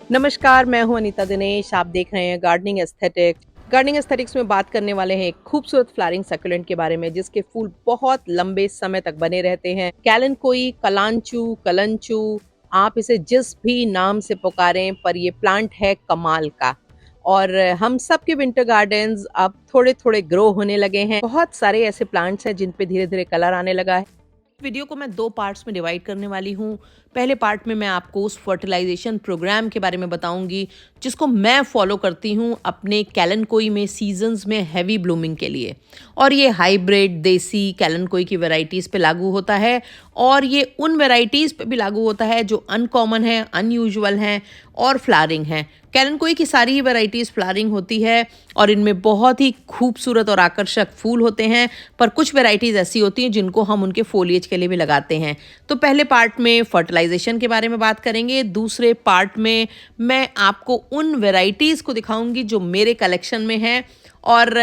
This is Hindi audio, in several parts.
नमस्कार, मैं हूं अनीता दिनेश। आप देख रहे हैं गार्डनिंग एस्थेटिक्स। गार्डनिंग एस्थेटिक्स में बात करने वाले हैं एक खूबसूरत फ्लावरिंग सक्यूलेंट के बारे में जिसके फूल बहुत लंबे समय तक बने रहते हैं। कैलेनकोई, कलांचू, कलंचू, आप इसे जिस भी नाम से पुकारें, पर ये प्लांट है कमाल का। और हम सबके विंटर गार्डन्स अब थोड़े-थोड़े ग्रो होने लगे हैं। बहुत सारे ऐसे प्लांट्स हैं जिन पे धीरे-धीरे कलर आने लगा है। वीडियो को मैं 2 पार्ट्स में डिवाइड करने वाली हूँ। पहले पार्ट में मैं आपको उस फर्टिलाइजेशन प्रोग्राम के बारे में बताऊंगी जिसको मैं फॉलो करती हूँ अपने कैलेनकोई में सीजन्स में हैवी ब्लूमिंग के लिए। और ये हाइब्रिड देसी कैलेनकोई की वैरायटीज़ पे लागू होता है और ये उन वैरायटीज़ पे भी लागू होता है जो अनकॉमन है, अनयूजुअल हैं और फ्लावरिंग हैं। कैलेनकोई की सारी ही वैरायटीज़ फ्लावरिंग होती है और इनमें बहुत ही खूबसूरत और आकर्षक फूल होते हैं, पर कुछ वैरायटीज़ ऐसी होती हैं जिनको हम उनके फोलिएज के लिए भी लगाते हैं। तो पहले पार्ट में फर्टिलाइजेशन के बारे में बात करेंगे, दूसरे पार्ट में मैं आपको उन वैरायटीज़ को दिखाऊंगी जो मेरे कलेक्शन में हैं और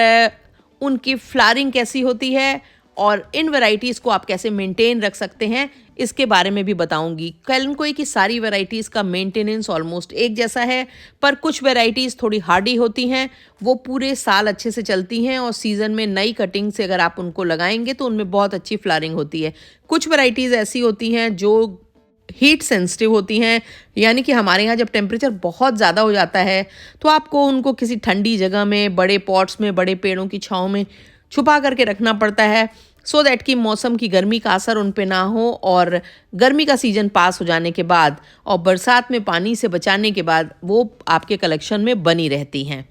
उनकी फ्लावरिंग कैसी होती है और इन वैरायटीज़ को आप कैसे मेंटेन रख सकते हैं इसके बारे में भी बताऊंगी। कैलेनकोई की सारी वैरायटीज़ का मेंटेनेंस ऑलमोस्ट एक जैसा है, पर कुछ वैरायटीज़ थोड़ी हार्डी होती हैं, वो पूरे साल अच्छे से चलती हैं और सीज़न में नई कटिंग से अगर आप उनको लगाएंगे तो उनमें बहुत अच्छी फ्लावरिंग होती है। कुछ वैरायटीज़ ऐसी होती हैं जो हीट सेंसिटिव होती हैं, यानी कि हमारे यहाँ जब टेम्परेचर बहुत ज़्यादा हो जाता है तो आपको उनको किसी ठंडी जगह में, बड़े पॉट्स में, बड़े पेड़ों की छाँव में छुपा करके रखना पड़ता है सो दैट कि मौसम की गर्मी का असर उन पे ना हो और गर्मी का सीज़न पास हो जाने के बाद और बरसात में पानी से बचाने के बाद वो आपके कलेक्शन में बनी रहती हैं।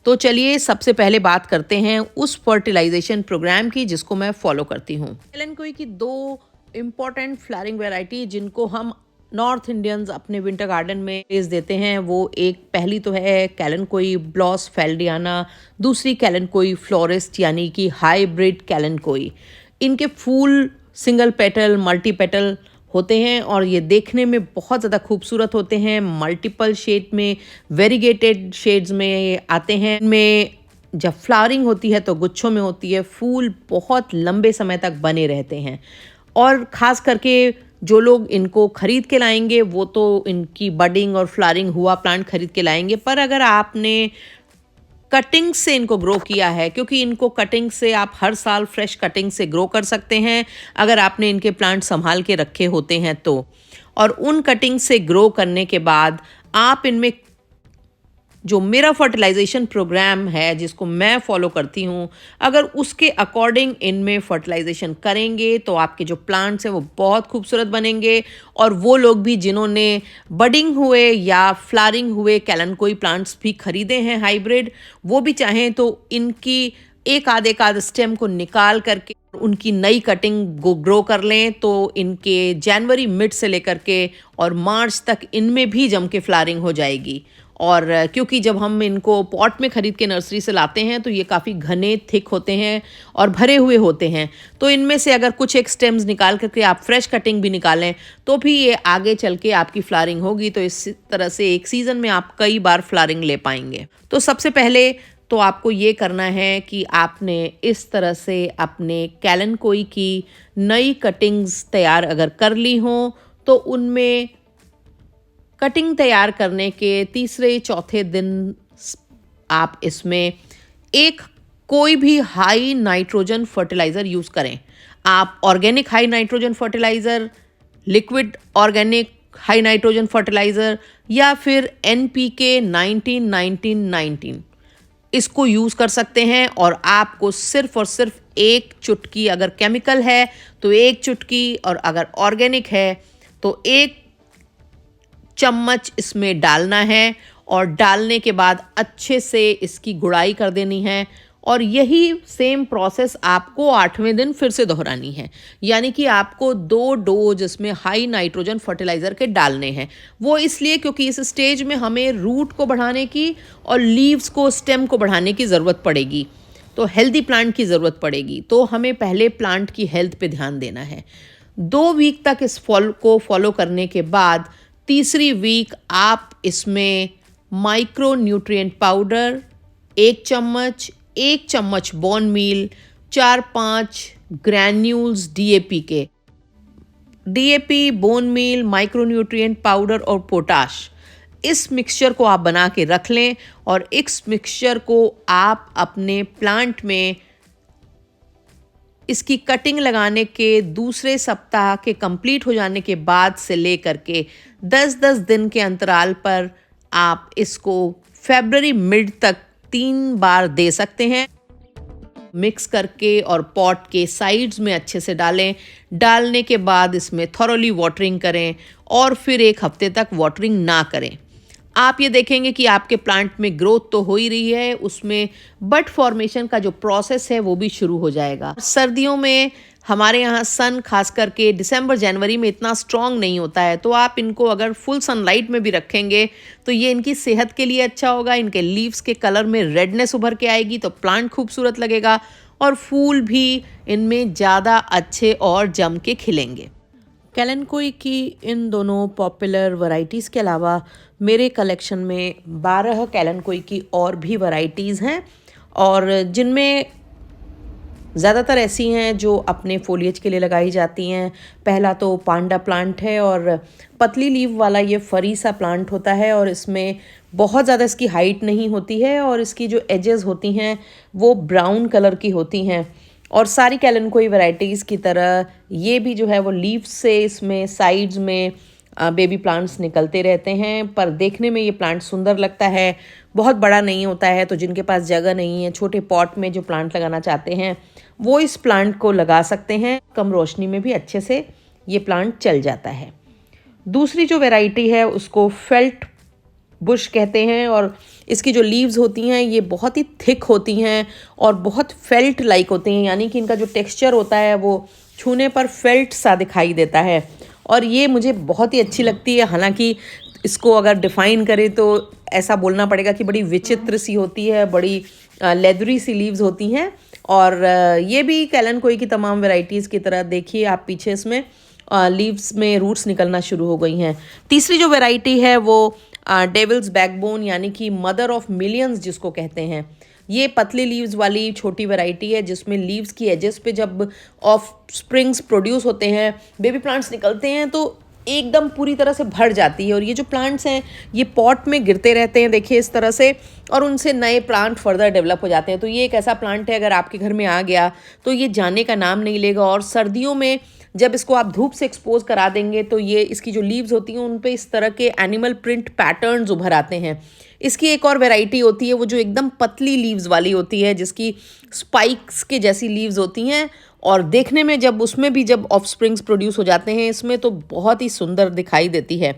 तो चलिए सबसे पहले बात करते हैं उस फर्टिलाइजेशन प्रोग्राम की जिसको मैं फॉलो करती हूँ। कैलेनकोई की 2 इम्पॉर्टेंट फ्लावरिंग वैरायटी जिनको हम नॉर्थ इंडियंस अपने विंटर गार्डन में भेज देते हैं, वो एक पहली तो है कैलेनकोई ब्लॉस फेल्डियाना, दूसरी कैलेनकोई फ्लोरिस्ट यानी कि हाइब्रिड कैलेनकोई। इनके फूल सिंगल पेटल, मल्टी पेटल होते हैं और ये देखने में बहुत ज़्यादा खूबसूरत होते हैं। मल्टीपल शेड में, वेरीगेटेड शेड्स में ये आते हैं। इनमें जब फ्लावरिंग होती है तो गुच्छों में होती है, फूल बहुत लंबे समय तक बने रहते हैं और ख़ास करके जो लोग इनको ख़रीद के लाएंगे वो तो इनकी बडिंग और फ्लावरिंग हुआ प्लांट ख़रीद के लाएंगे, पर अगर आपने कटिंग से इनको ग्रो किया है, क्योंकि इनको कटिंग से आप हर साल फ्रेश कटिंग से ग्रो कर सकते हैं अगर आपने इनके प्लांट संभाल के रखे होते हैं तो। और उन कटिंग से ग्रो करने के बाद आप इनमें जो मेरा फर्टिलाइजेशन प्रोग्राम है जिसको मैं फॉलो करती हूँ, अगर उसके अकॉर्डिंग इनमें फर्टिलाइजेशन करेंगे तो आपके जो प्लांट्स हैं वो बहुत खूबसूरत बनेंगे और वो लोग भी जिन्होंने बडिंग हुए या फ्लावरिंग हुए कैलेनकोई प्लांट्स भी खरीदे हैं हाइब्रिड, वो भी चाहें तो इनकी एक आध स्टेम को निकाल करके उनकी नई कटिंग को ग्रो कर लें तो इनके जनवरी मिड से लेकर के और मार्च तक इनमें भी जम के फ्लावरिंग हो जाएगी। और क्योंकि जब हम इनको पॉट में ख़रीद के नर्सरी से लाते हैं तो ये काफ़ी घने थिक होते हैं और भरे हुए होते हैं, तो इनमें से अगर कुछ एक स्टेम्स निकाल करके आप फ्रेश कटिंग भी निकालें तो भी ये आगे चल के आपकी फ्लावरिंग होगी। तो इस तरह से एक सीज़न में आप कई बार फ्लावरिंग ले पाएंगे। तो सबसे पहले तो आपको ये करना है कि आपने इस तरह से अपने कैलेनकोई की नई कटिंग्स तैयार अगर कर ली हों तो उनमें कटिंग तैयार करने के तीसरे चौथे दिन आप इसमें एक कोई भी हाई नाइट्रोजन फर्टिलाइज़र यूज़ करें। आप organic high nitrogen fertiliser, liquid organic high nitrogen fertiliser या फिर NPK 19-19-19 इसको यूज़ कर सकते हैं। और आपको सिर्फ और सिर्फ एक चुटकी, अगर केमिकल है तो एक चुटकी और अगर ऑर्गेनिक है तो एक चम्मच इसमें डालना है और डालने के बाद अच्छे से इसकी गुड़ाई कर देनी है। और यही सेम प्रोसेस आपको 8वें दिन फिर से दोहरानी है, यानी कि आपको 2 डोज इसमें हाई नाइट्रोजन फर्टिलाइज़र के डालने हैं। वो इसलिए क्योंकि इस स्टेज में हमें रूट को बढ़ाने की और लीव्स को, स्टेम को बढ़ाने की ज़रूरत पड़ेगी, तो हेल्दी प्लांट की ज़रूरत पड़ेगी। तो हमें पहले प्लांट की हेल्थ पे ध्यान देना है। 2 वीक तक इस फॉलो करने के बाद तीसरी वीक आप इसमें माइक्रो न्यूट्रिएंट पाउडर 1 चम्मच बोन मील, 4-5 ग्रैन्यूल्स DAP के, DAP, bone meal, micro nutrient powder और पोटाश, इस मिक्सचर को आप बना के रख लें और इस मिक्सचर को आप अपने प्लांट में इसकी कटिंग लगाने के दूसरे सप्ताह के कंप्लीट हो जाने के बाद से लेकर के 10-10 दिन के अंतराल पर आप इसको फरवरी मिड तक 3 बार दे सकते हैं। मिक्स करके और पॉट के साइड्स में अच्छे से डालें। डालने के बाद इसमें थॉरोली वाटरिंग करें और फिर 1 हफ्ते तक वाटरिंग ना करें। आप ये देखेंगे कि आपके प्लांट में ग्रोथ तो हो ही रही है, उसमें बड फॉर्मेशन का जो प्रोसेस है वो भी शुरू हो जाएगा। सर्दियों में हमारे यहाँ सन खास करके दिसंबर जनवरी में इतना स्ट्रॉन्ग नहीं होता है, तो आप इनको अगर फुल सनलाइट में भी रखेंगे तो ये इनकी सेहत के लिए अच्छा होगा। इनके लीव्स के कलर में रेडनेस उभर के आएगी तो प्लांट खूबसूरत लगेगा और फूल भी इनमें ज़्यादा अच्छे और जम के खिलेंगे। कैलेनकोई की इन दोनों पॉपुलर वैरायटीज़ के अलावा मेरे कलेक्शन में 12 कैलेनकोई की और भी वैरायटीज़ हैं और जिनमें ज़्यादातर ऐसी हैं जो अपने फोलिएज के लिए लगाई जाती हैं। पहला तो पांडा प्लांट है और पतली लीव वाला ये फरी सा प्लांट होता है और इसमें बहुत ज़्यादा इसकी हाइट नहीं होती है और इसकी जो एजेस होती हैं वो ब्राउन कलर की होती हैं। और सारी कैलेनकोई वैरायटीज़ की तरह ये भी जो है वो लीव्स से इसमें साइड्स में बेबी प्लांट्स निकलते रहते हैं, पर देखने में ये प्लांट सुंदर लगता है। बहुत बड़ा नहीं होता है, तो जिनके पास जगह नहीं है, छोटे पॉट में जो प्लांट लगाना चाहते हैं वो इस प्लांट को लगा सकते हैं। कम रोशनी में भी अच्छे से ये प्लांट चल जाता है। दूसरी जो वैरायटी है उसको फेल्ट बुश कहते हैं और इसकी जो लीव्स होती हैं ये बहुत ही थिक होती हैं और बहुत फेल्ट लाइक होती हैं, यानी कि इनका जो टेक्सचर होता है वो छूने पर फेल्ट सा दिखाई देता है और ये मुझे बहुत ही अच्छी लगती है। हालांकि इसको अगर डिफ़ाइन करें तो ऐसा बोलना पड़ेगा कि बड़ी विचित्र सी होती है, बड़ी लेदरी सी लीव्स होती हैं और ये भी कैलेनकोई की तमाम वैरायटीज़ की तरह देखिए आप पीछे इसमें लीव्स में रूट्स निकलना शुरू हो गई हैं। तीसरी जो वैरायटी है वो डेविल्स बैकबोन यानी कि मदर ऑफ मिलियंस जिसको कहते हैं। ये पतली लीव्स वाली छोटी वैरायटी है जिसमें लीव्स की एजेस पे जब ऑफ स्प्रिंग्स प्रोड्यूस होते हैं, बेबी प्लांट्स निकलते हैं तो एकदम पूरी तरह से भर जाती है और ये जो प्लांट्स हैं ये पॉट में गिरते रहते हैं, देखिए इस तरह से, और उनसे नए प्लांट फर्दर डेवलप हो जाते हैं। तो ये एक ऐसा प्लांट है अगर आपके घर में आ गया तो ये जाने का नाम नहीं लेगा और सर्दियों में जब इसको आप धूप से एक्सपोज करा देंगे तो ये इसकी जो लीव्स होती हैं उन पे इस तरह के एनिमल प्रिंट पैटर्न्स उभर आते हैं। इसकी एक और वैरायटी होती है वो जो एकदम पतली लीव्स वाली होती है जिसकी स्पाइक्स के जैसी लीव्स होती हैं और देखने में जब उसमें भी जब ऑफस्प्रिंग्स प्रोड्यूस हो जाते हैं इसमें तो बहुत ही सुंदर दिखाई देती है।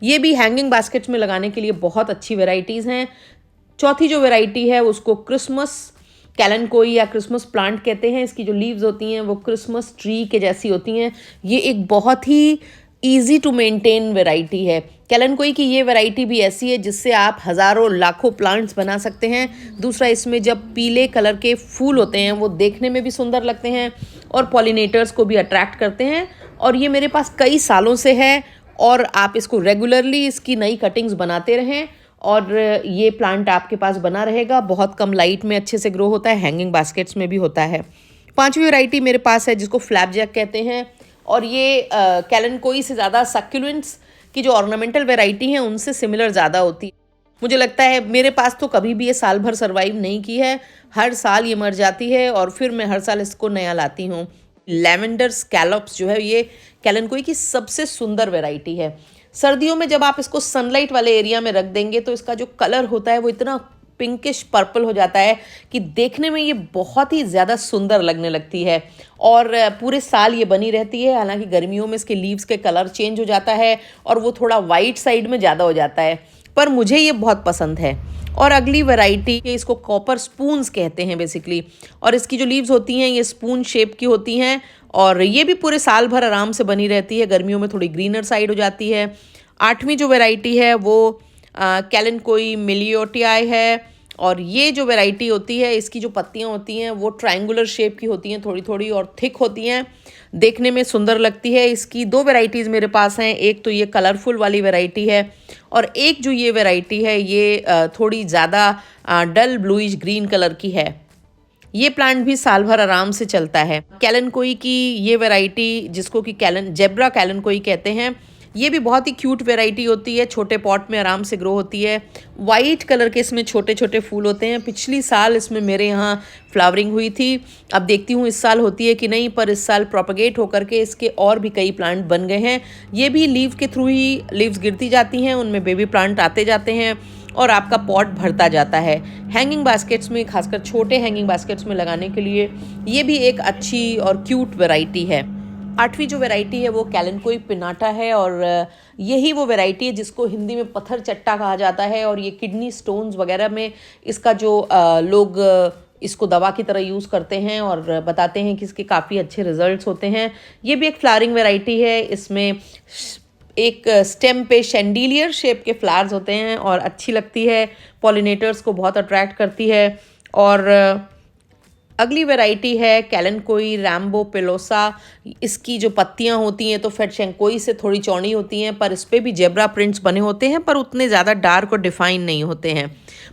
ये भी हैंगिंग बास्केट्स में लगाने के लिए बहुत अच्छी वैरायटीज़ हैं। चौथी जो वैरायटी है उसको क्रिसमस कैलेनकोई या क्रिसमस प्लांट कहते हैं। इसकी जो लीव्स होती हैं वो क्रिसमस ट्री के जैसी होती हैं। ये एक बहुत ही ईजी टू मेंटेन वैरायटी है। कैलेनकोई की ये वैरायटी भी ऐसी है जिससे आप हज़ारों लाखों प्लांट्स बना सकते हैं। दूसरा, इसमें जब पीले कलर के फूल होते हैं वो देखने में भी सुंदर लगते हैं और पॉलिनेटर्स को भी अट्रैक्ट करते हैं और ये मेरे पास कई सालों से है और आप इसको रेगुलरली इसकी नई कटिंग्स बनाते रहें और ये प्लांट आपके पास बना रहेगा। बहुत कम लाइट में अच्छे से ग्रो होता है, हैंगिंग बास्केट्स में भी होता है। पांचवी वैरायटी मेरे पास है जिसको फ्लैपजैक कहते हैं और ये कैलेनकोई से ज़्यादा सक्यूलेंट्स की जो ऑर्नामेंटल वैरायटी हैं उनसे सिमिलर ज़्यादा होती है। मुझे लगता है मेरे पास तो कभी भी ये साल भर सर्वाइव नहीं की है, हर साल ये मर जाती है और फिर मैं हर साल इसको नया लाती हूँ। लेवेंडर स्कैलप्स जो है ये कैलेनकोई की सबसे सुंदर वैरायटी है। सर्दियों में जब आप इसको सनलाइट वाले एरिया में रख देंगे तो इसका जो कलर होता है वो इतना पिंकिश पर्पल हो जाता है कि देखने में ये बहुत ही ज़्यादा सुंदर लगने लगती है और पूरे साल ये बनी रहती है। हालांकि गर्मियों में इसके लीव्स के कलर चेंज हो जाता है और वो थोड़ा वाइट साइड में ज़्यादा हो जाता है, पर मुझे ये बहुत पसंद है। और अगली वैरायटी इसको कॉपर स्पून्स कहते हैं बेसिकली और इसकी जो लीव्स होती हैं ये स्पून शेप की होती हैं और ये भी पूरे साल भर आराम से बनी रहती है। गर्मियों में थोड़ी ग्रीनर साइड हो जाती है। आठवीं जो वैरायटी है वो कैलेनकोई मिलियोटियाई है और ये जो वैरायटी होती है इसकी जो पत्तियां होती हैं वो ट्रायंगुलर शेप की होती हैं, थोड़ी थोड़ी और थिक होती हैं, देखने में सुंदर लगती है। इसकी दो वैरायटीज़ मेरे पास हैं, एक तो ये कलरफुल वाली वैरायटी है और एक जो ये वैरायटी है ये थोड़ी ज़्यादा डल ब्लूइश ग्रीन कलर की है। ये प्लांट भी साल भर आराम से चलता है। कैलेनकोई की ये वैरायटी जिसको कि जेब्रा कैलेनकोई कहते हैं, ये भी बहुत ही क्यूट वैरायटी होती है, छोटे पॉट में आराम से ग्रो होती है। वाइट कलर के इसमें छोटे छोटे फूल होते हैं। पिछली साल इसमें मेरे यहाँ फ्लावरिंग हुई थी। अब देखती हूँ इस साल होती है कि नहीं, पर इस साल प्रोपगेट होकर के इसके और भी कई प्लांट बन गए हैं। ये भी लीव के थ्रू ही लीव्स गिरती जाती हैं, उनमें बेबी प्लांट आते जाते हैं और आपका पॉट भरता जाता है। हैंगिंग बास्केट्स में, खासकर छोटे हैंगिंग बास्केट्स में लगाने के लिए ये भी एक अच्छी और क्यूट वैरायटी है। 8वीं जो वैरायटी है वो कैलेनकोई पिनाटा है और यही वो वैरायटी है जिसको हिंदी में पत्थर चट्टा कहा जाता है। और ये किडनी स्टोन्स वगैरह में इसका जो लोग इसको दवा की तरह यूज़ करते हैं और बताते हैं कि इसके काफ़ी अच्छे रिजल्ट्स होते हैं। ये भी एक फ्लावरिंग वैरायटी है। इसमें एक स्टेम पे शैंडिलियर शेप के फ्लावर्स होते हैं और अच्छी लगती है, पॉलिनेटर्स को बहुत अट्रैक्ट करती है। और अगली वैरायटी है कैलेनकोई रैम्बो पेलोसा। इसकी जो पत्तियां होती हैं तो फेटशेंकोई से थोड़ी चौड़ी होती हैं, पर इस पर भी जेब्रा प्रिंट्स बने होते हैं, पर उतने ज़्यादा डार्क और डिफाइन नहीं होते हैं।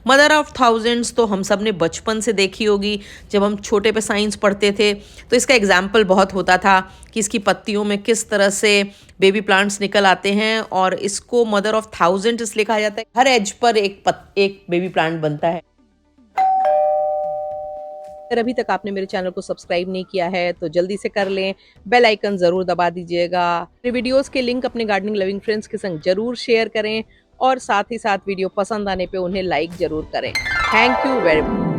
मदर ऑफ थाउजेंड्स तो हम सब ने बचपन से देखी होगी, जब हम छोटे पे साइंस पढ़ते थे तो इसका एग्जाम्पल बहुत होता था कि इसकी पत्तियों में किस तरह से बेबी प्लांट्स निकल आते हैं। और इसको मदर ऑफ थाउजेंड इसलिए कहा जाता है, हर एज पर एक बेबी प्लांट बनता है। अगर अभी तक आपने मेरे चैनल को सब्सक्राइब नहीं किया है तो जल्दी से कर लें, बेल आइकन ज़रूर दबा दीजिएगा। मेरे वीडियोस के लिंक अपने गार्डनिंग लविंग फ्रेंड्स के संग जरूर शेयर करें और साथ ही साथ वीडियो पसंद आने पे उन्हें लाइक ज़रूर करें। Thank you very much.